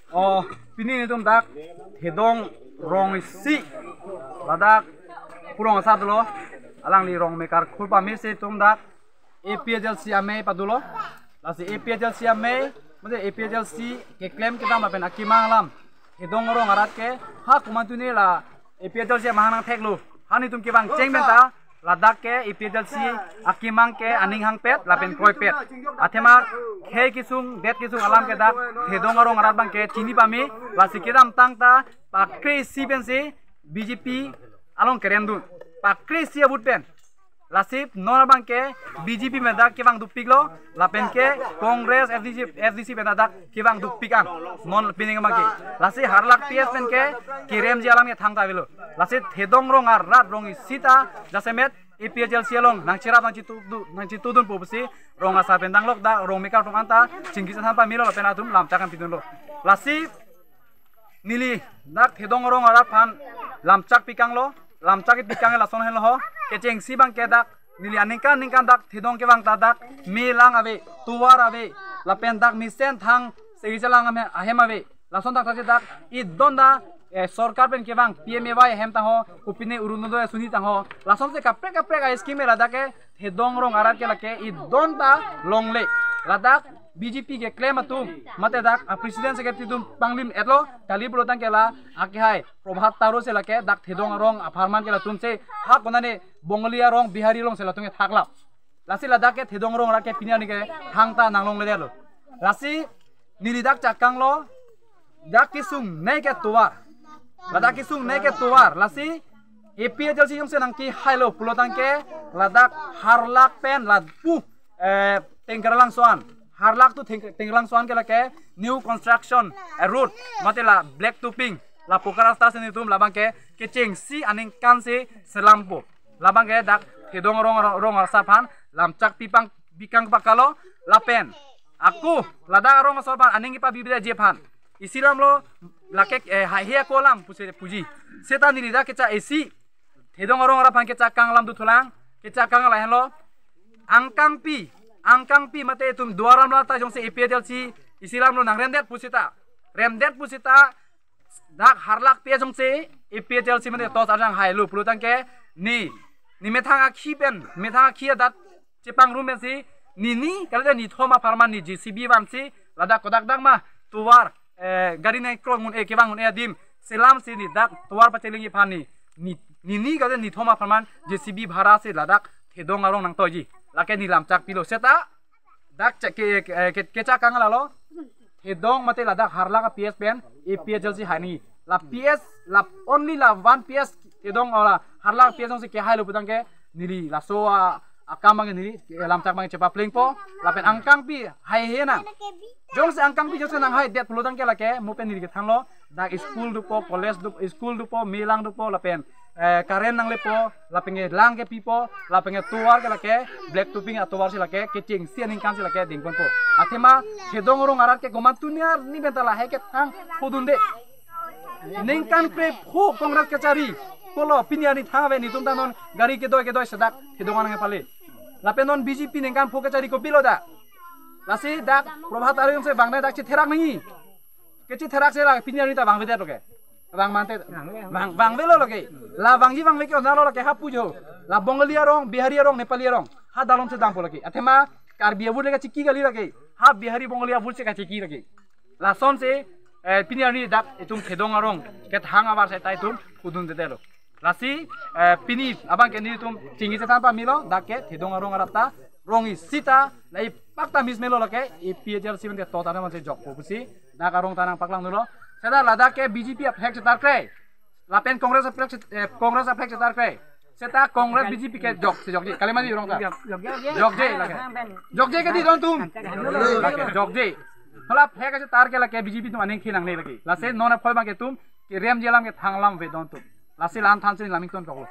Oh, pini itu dak hedong rong si ladak purong asat dulu alang li rong mekar kulpa misi itu dak APHLC ame padulo lasi APHLC ame made APHLC ke claim kita mapen akimang lam hedong rong arat ke ha kumantuni la APHLC mahanang teklu hani tum ke bang ceng benta ladak ke APHLC akimang ke aning hang pet lapen koi pet athema khe kisung det kisung alam ke dak hedong rong arat bang ke chini pami lasi kidam tangta pakri si pensi BJP along kerendun pakri si abut pen lasip non bang ke BJP में dak ke bang dupik lo lapen ke Congress FDC में dak ke bang dupik an non pining bang ke lasi harlak PS pen ke kirem ji alam ke thang ta belo lasi hedong rong ar rat rong sita jasemet APHLC along nang cirap nang citu dun popsi rong asa pendang lok da rong mekar tong anta cingkis sampai milo lapen atum lam cakan pidun lo lasi nili dak hedong rong arat pan lamcak pikang lo lamcak pikang la son hen lo keceng si bang kedak nili aningkan dak hedong ke bang tadak milang ave tuwar ave lapen dak misen thang segisalang ame ahem ave lason dak dak I donda सरकार pen के बांग PMAY हेम ताहो कुपिने उरुनोदय सुनी ताहो लासों से कपड़े का scheme में लदा के हेदोंग रोंग आरात के लके इ दोनता लोंगले लदाक BJP के क्लेम तुम मते दाक प्रेसिडेंट सेक्रेटरी तुम पांगलिम एटलो काली बुलोतां केला आके हाय प्रभात तारो से लके दाक हेदोंग रोंग अफारमान केला तुम से हा कोनाने बंगलिया रोंग बिहारी रोंग से लतुंगे थाकला लासी लदाक के हेदोंग रोंग राके पिनिया निके थांगता नांगलोंग ले देलो लासी निलिदाक चाकांगलो दाक किसुंग नै के Tushar ladak kisung naik ke tuar lasi APHLC yang senang ki hilo pulotan ke ladak harlak pen ladpu tenggerlang soan harlak tu tenggerlang soan ke lake new construction road mati la black tuping la pokara station itu labang ke kecing si aning kan si selampu labang ke dak hedong rong sapan lamcak pipang bikang pakalo lapen aku ladak rong sorban aning ipa bibida jepan isilam lo lake hia kolam puji seta nilida keca esi hedong orang orang keca kang lam du tulang keca kang lahen lo angkang pi mate tum duaram lata jong se APHLC isilam lo nang remdet pusita dak harlak pe jong se APHLC mate to sarang hai lu pulutang ke ni metanga khi dat cepang rum si ni kalada ni thoma farman ni JCB wansi lada kodak dang ma tuwar gari naik krong mun ke bang mun dim selam sini dak tuar pacelingi pani ni gade ni thoma farman JCB bhara se ladak hedong arong nang toji lake ni lamcak pilo seta dak keca kang lalo hedong mate ladak harla ka PS pen APHLC hani la PS la only la one PS hedong ola harla PS se ke hailo putang ke nili la so akamang nili lamcak mang cepa pling po lapen angkang pi hai hena jong se angkang pi jong se nang hai det pulutang ke lake mupen nili ke thanglo dak school dupo college dupo school dupo milang dupo lapen karen nang lepo lapenge lang ke pipo lapenge tuar ke lake black tuping atuar se lake kecing sianing kan se lake dingpon po athema hedong rong arat ke goman tunyar ni bentala hai ke thang khudunde ningkan pre phu kongres ke cari polo piniani thawe ni tumtanon gari ke doi sedak hedongan nge pale lapenon BJP ningkan phu ke cari ko piloda lasi dak prabhat ariyong se bangnai dak chi therak ngi keci therak se la piniani ta bang bete loke bang mante bang belo loke la bangji bang leke onalo loke ha pujo la bongolia rong biharia rong nepalia rong ha dalom se dang poloke athema karbiya bul leke chiki gali loke ha bihari bongolia bul se ka chiki loke la son se piniani dak itum hedong arong ke thang abar se tai tum kudun de delo lasi pini abang ke ni tum chingi se tanpa milo dak ke hedong arong arata rongi sita lai pakta mismelo loke APHLC men to tana man se jok popusi dak arong tanang paklang nulo seda ladak ke BJP apek setar kre lapen kongres apek setar kre seta kongres BJP ke jok kalimadi rong ta jok ke di don tum jok Hala phek ase tar ke la ke BJP tum aning khilang le lagi lase nona phoi bang ke tum ke rem jelam ke thanglam ve don tum lase lan than se laming ton ko